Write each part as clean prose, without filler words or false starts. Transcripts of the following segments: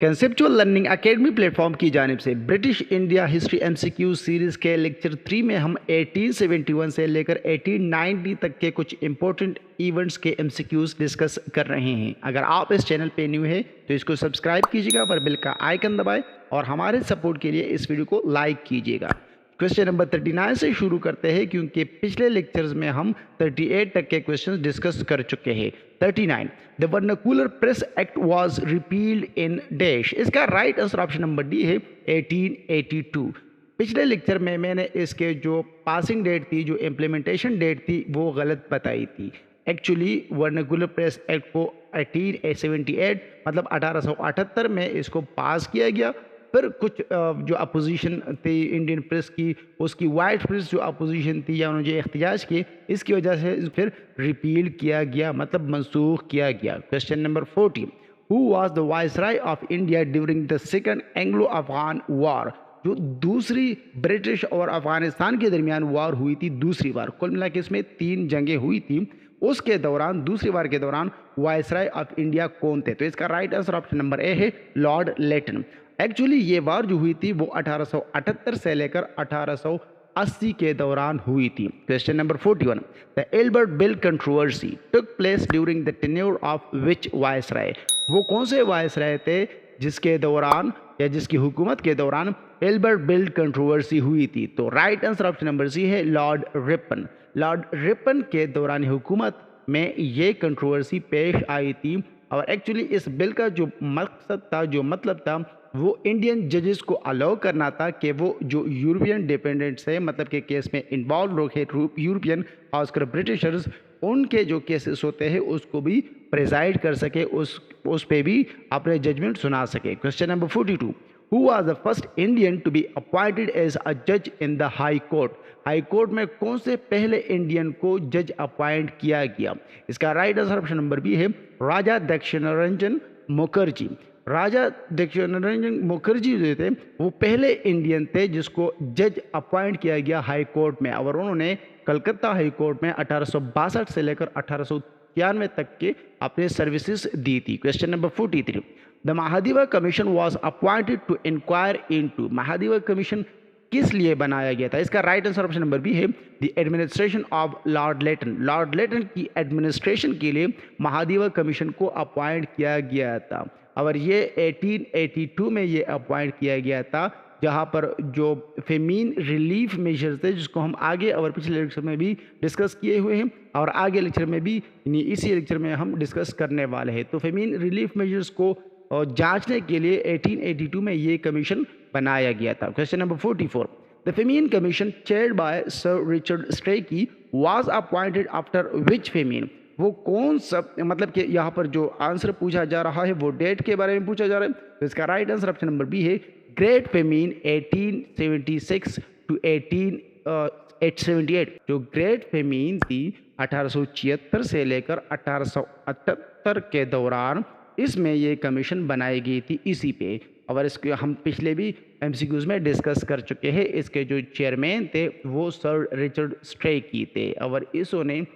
Conceptual learning academy platform की जानिब से British India history MCQ series के लेक्चर 3 में हम 1871 से लेकर 1890 तक के कुछ इंपॉर्टेंट इवेंट्स के एमसीक्यूज डिस्कस कर रहे हैं। अगर आप इस चैनल पे न्यू है तो इसको सब्सक्राइब कीजिएगा और बेल का आइकन दबाएं और हमारे सपोर्ट के लिए इस वीडियो को लाइक कीजिएगा। क्वेश्चन नंबर 39 से शुरू करते हैं क्योंकि पिछले लेक्चर्स में हम 38 तक के क्वेश्चंस डिस्कस कर चुके हैं। 39 the vernacular press act was repealed in dash. इसका right answer option number D है 1882। पिछले लेक्चर में मैंने इसके जो पासिंग डेट थी, जो इम्प्लीमेंटेशन डेट थी, वो गलत बताई थी। एक्चुअली वर्नाकुलर प्रेस एक्ट को 1878 मतलब 1878 में इसको पास किया गया। फिर कुछ जो अपोजिशन थी इंडियन प्रेस की, उसकी वाइट प्रेस जो अपोजिशन थी या उन्होंने जो एहतजाज किए, इसकी वजह से फिर रिपील किया गया, मतलब मनसूख किया गया। Question number 40 who was the viceroy of India during the second Anglo Afghan war. जो दूसरी ब्रिटिश और अफगानिस्तान के दरमियान वॉर हुई थी दूसरी बार, कुल मिला के इसमें 3 जंगें हुई थी, उसके दौरान दूसरी बार के दौरान वाइसराय ऑफ इंडिया कौन थे? तो इसका right answer option number A है लॉर्ड लेटन। एक्चुअली ये वार जो हुई थी वो 1878 से लेकर 1880 के दौरान हुई थी। Question number 41 the Albert bill controversy took place during the tenure of which viceroy. वो कौन से वाइसराय थे जिसके दौरान या जिसकी हुकूमत के दौरान एल्बर्ट बिल कंट्रोवर्सी हुई थी? तो right answer option number C है लॉर्ड रिपन। लॉर्ड रिपन के दौरान हुकूमत में ये कंट्रोवर्सी पेश आई थी और एक्चुअली इस बिल का जो मकसद था, जो मतलब था, वो इंडियन जजेस को अलाउ करना था कि वो जो यूरोपियन डिपेंडेंट्स है, मतलब के केस में इन्वॉल्व लोग हैं यूरोपियन खासकर ब्रिटिशर्स, उनके जो केसेस होते हैं उसको भी प्रिजाइड कर सके, उस पे भी अपने जजमेंट सुना सके। Question number 42 who was the first Indian to be appointed as a जज in the high court. High court में कौन से पहले इंडियन को जज अपॉइंट किया गया? इसका right answer option number B है राजा दक्षिणारंजन मुखर्जी। राजा दक्षिणारंजन मुखर्जी जो थे वो पहले इंडियन थे जिसको जज अपॉइंट किया गया हाई कोर्ट में, और उन्होंने कलकत्ता हाई कोर्ट में 1862 से लेकर 1893 तक के अपने सर्विसेज दी थी। Question number 43 the Mahadeva commission was appointed to inquire into. Mahadeva commission किस लिए बनाया गया था? इसका right answer option number B है the administration of Lord Lytton. Lord Lytton की एडमिनिस्ट्रेशन के लिए महादेवा कमीशन को अपॉइंट किया गया था और ये 1882 में ये अपॉइंट किया गया था, जहाँ पर जो फेमीन रिलीफ मेजर्स थे जिसको हम आगे और पिछले लेक्चर में भी डिस्कस किए हुए हैं और आगे लेक्चर में भी, इसी लेक्चर में हम डिस्कस करने वाले हैं। तो फेमीन रिलीफ मेजर्स को जांचने के लिए 1882 में ये कमीशन बनाया गया था। Question number 44 the famine commission chaired by Sir Richard Strachey was appointed after which famine. वो कौन सा, मतलब कि यहाँ पर जो आंसर पूछा जा रहा है वो डेट के बारे में पूछा जा रहा है, तो इसका right answer option number B है ग्रेट फेमीन 1876 टू 1878। जो ग्रेट फेमीन थी 1876 से लेकर 1878 के दौरान, इसमें ये कमीशन बनाई गई थी इसी पे, और इसके हम पिछले भी एमसीक्यूज में डिस्कस कर चुके हैं। इसके जो चेयरमैन थे वो सर रिचर्ड स्ट्रेकी थे और इसने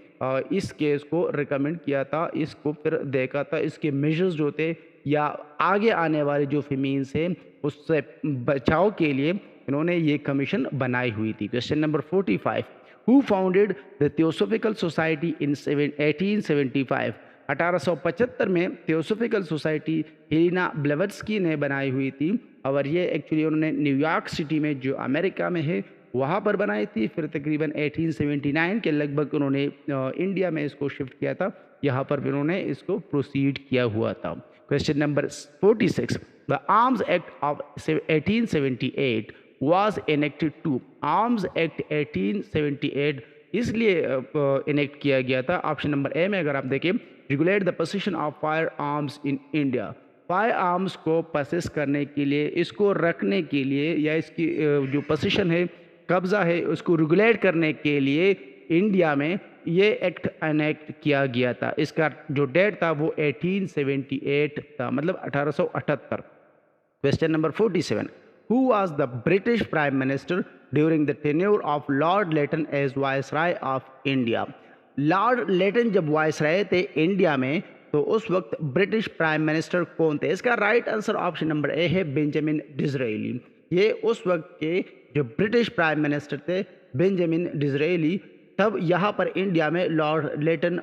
इस केस को रिकमेंड किया था, इसको फिर देखा था, इसके मेजर्स जो थे या आगे आने वाले जो फेमीन्स हैं उससे बचाव के लिए इन्होंने ये कमीशन बनाई हुई थी। Question number 45 who founded the theosophical society in 1875। 1875 में थियोसॉफिकल सोसाइटी हेलेना ब्लेवत्स्की ने बनाई हुई थी और ये एक्चुअली उन्होंने न्यूयॉर्क सिटी में जो अमेरिका में है वहाँ पर बनाई थी। फिर तकरीबन 1879 के लगभग उन्होंने इंडिया में इसको शिफ्ट किया था, यहाँ पर भी उन्होंने इसको प्रोसीड किया हुआ था। Question number 46 the Arms Act of 1878 was enacted to. Arms Act 1878 इसलिए इनेक्ट किया गया था, ऑप्शन नंबर ए में अगर आप देखें regulate the position of fire arms in India. Fire arms को पसेस करने के लिए, इसको रखने के लिए या इसकी जो पोजीशन है, कब्जा है, उसको रेगुलेट करने के लिए इंडिया में ये एक्ट एनेक्ट किया गया था। इसका जो डेट था वो 1878 था, मतलब 1878। Question number 47 who was the British prime minister during the tenure of Lord Lytton as viceroy of India. Lord Lytton जब वाइसराय थे इंडिया में तो उस वक्त ब्रिटिश प्राइम मिनिस्टर कौन थे? इसका right answer option number A है बेंजामिन डिज़रायली। ये उस वक्त के जो ब्रिटिश प्राइम मिनिस्टर थे बेंजामिन डिज़रायली, तब यहाँ पर इंडिया में Lord Lytton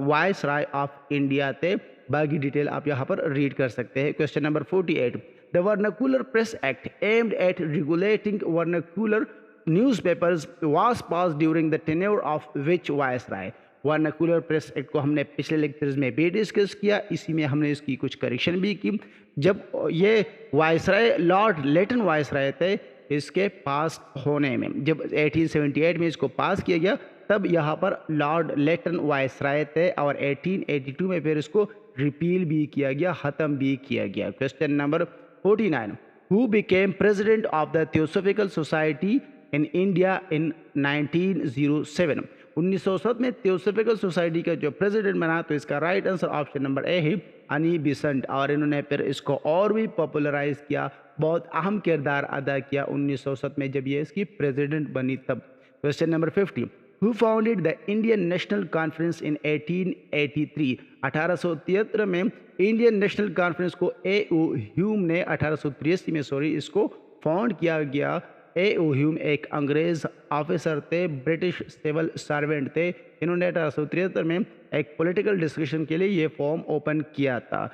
viceroy of India थे। बाकी डिटेल आप यहाँ पर रीड कर सकते हैं। Question number 48, the vernacular press act aimed at regulating vernacular newspapers was pass during the tenure of which viceroy? Vernacular press act को हमने पिछले लेक्चर्स में भी डिस्कस किया, इसी में हमने इसकी कुछ करेक्शन भी की। जब ये वायसराय लॉर्ड लेटन वायसराय थे इसके पास होने में, जब 1878 में इसको पास किया गया तब यहाँ पर लॉर्ड लेटन वायसराय थे और 1882 में फिर इसको रिपील भी किया गया, ख़त्म भी किया गया। Question number 49, who became president of the theosophical society in India in 1907? 1907 में थियोसॉफिकल सोसाइटी का जो प्रेसिडेंट बना, तो इसका right answer option number A है अनी बिसेंट। और इन्होंने फिर इसको और भी पॉपुलराइज किया, बहुत अहम किरदार अदा किया 1907 में जब ये इसकी प्रेसिडेंट बनी तब। Question number 50, who founded the Indian national conference in 1883? 1873 में इंडियन नेशनल कॉन्फ्रेंस को ए.ओ. ह्यूम ने 1883 में इसको फाउंड किया गया। ए.ओ. ह्यूम एक अंग्रेज ऑफिसर थे, ब्रिटिश सिविल सर्वेंट थे। इन्होंने 1873 में एक पॉलिटिकल डिस्कशन के लिए ये फॉर्म ओपन किया था।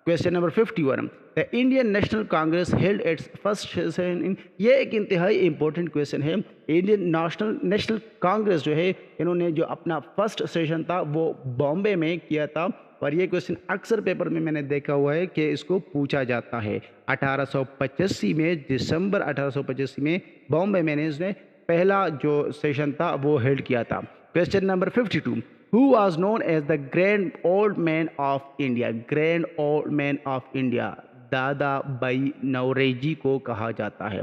Question number 51, the Indian national Congress held it's first session in? ये एक इंतहाई इंपॉर्टेंट क्वेश्चन है। इंडियन नेशनल कांग्रेस जो है, इन्होंने जो अपना फर्स्ट सेशन था वो बॉम्बे में किया था। और ये क्वेश्चन अक्सर पेपर में मैंने देखा हुआ है कि इसको पूछा जाता है। 1885 में, दिसंबर 1885 में बॉम्बे में इसने पहला जो सेशन था वो हेल्ड किया था। Question number 52, who was known as the grand old man of India? Grand old man of India Dadabhai Naoroji को कहा जाता है।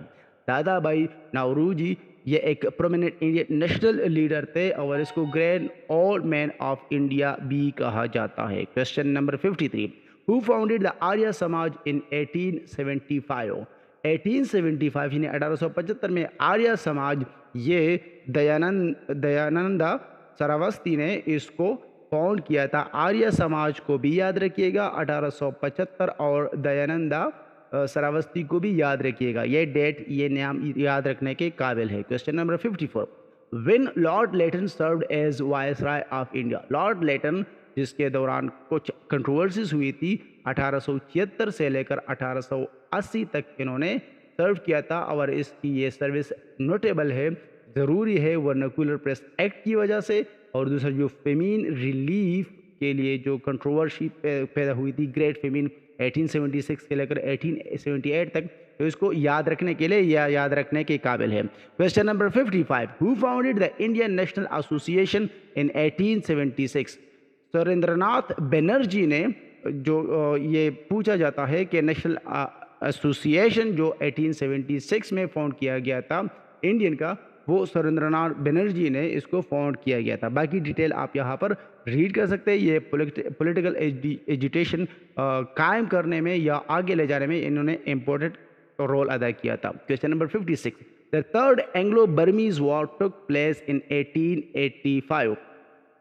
दादा भाई नौरोजी ये एक प्रोमिनेंट इंडियन नेशनल लीडर थे और इसको grand old man of India भी कहा जाता है। Question number 53, who founded the Arya Samaj in 1875? 1875 यानी 1875 में आर्य समाज ये दयानंदा सरस्वती ने इसको फाउंड किया था। आर्य समाज को भी याद रखिएगा 1875 और दयानंदा सरस्वती को भी याद रखिएगा। ये डेट, ये नाम याद रखने के काबिल है। Question number 54, when Lord Lytton served as viceroy of India? Lord Lytton जिसके दौरान कुछ कंट्रोवर्सीज हुई थी, 1876 से लेकर 1880 तक इन्होंने सर्व किया था और इसकी ये सर्विस नोटेबल है, ज़रूरी है वर्नाकुलर प्रेस एक्ट की वजह से। और दूसरा जो फेमीन रिलीफ के लिए जो कंट्रोवर्सी पैदा हुई थी, ग्रेट फेमीन 1876 से लेकर 1878 तक, तो इसको याद रखने के लिए या याद रखने के काबिल है। Question number 55, who founded the Indian National Association in 1876? Surendranath Banerjee ने, जो ये पूछा जाता है कि नेशनल एसोसिएशन जो 1876 में फाउंड किया गया था इंडियन का, वो सुरेंद्रनाथ बनर्जी ने इसको फाउंड किया गया था। बाकी डिटेल आप यहाँ पर रीड कर सकते हैं। ये पॉलिटिकल एजुटेशन कायम करने में या आगे ले जाने में इन्होंने इम्पोर्टेंट रोल अदा किया था। Question number 56, the third Anglo Burmese war took place in 1885?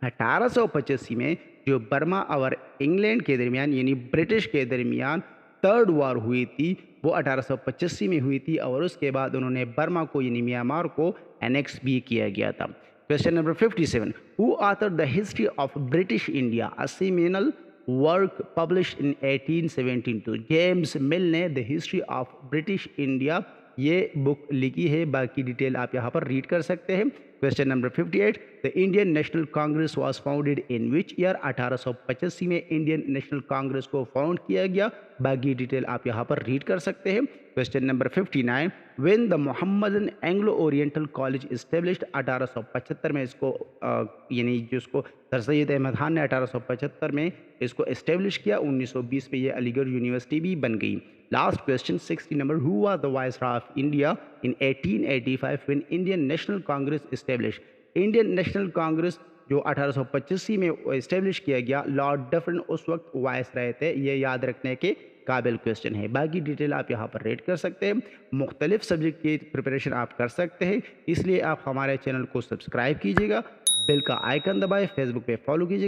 1885 में जो बर्मा और इंग्लैंड के दरमियान यानी ब्रिटिश के दरमियान थर्ड वॉर हुई थी, वो 1885 में हुई थी और उसके बाद उन्होंने बर्मा को यानी म्यांमार को एनेक्स भी किया गया था। Question number 57, who author the history of British India, a seminal work published in 1872? James Mill ने the history of British India ये बुक लिखी है। बाकी डिटेल आप यहाँ पर रीड कर सकते हैं। Question number 58, the Indian national Congress was founded in which year? 1885 में इंडियन नेशनल कांग्रेस को फाउंड किया गया। बाकी डिटेल आप यहाँ पर रीड कर सकते हैं। Question number 59, when the Mohammedan Anglo oriental college established? 1875 में इसको यानी जिसको सर सैयद अहमद खान ने 1875 में इसको इस्टेब्लिश किया। 1920 में ये अलीगढ़ यूनिवर्सिटी भी बन गई। Last question 60 number, who was the viceroy of India in 1885 when Indian national Congress establish? Indian national Congress जो 1885 में इस्टेब्लिश किया गया, लॉर्ड डफरिन उस वक्त वायसराय थे। ये याद रखने के काबिल क्वेश्चन है। बाकी डिटेल आप यहाँ पर रेड कर सकते हैं। मुख्तलिफ सब्जेक्ट की प्रिपरेशन आप कर सकते हैं, इसलिए आप हमारे चैनल को सब्सक्राइब कीजिएगा, बेल का आइकन दबाएं, फेसबुक पे फॉलो कीजिएगा।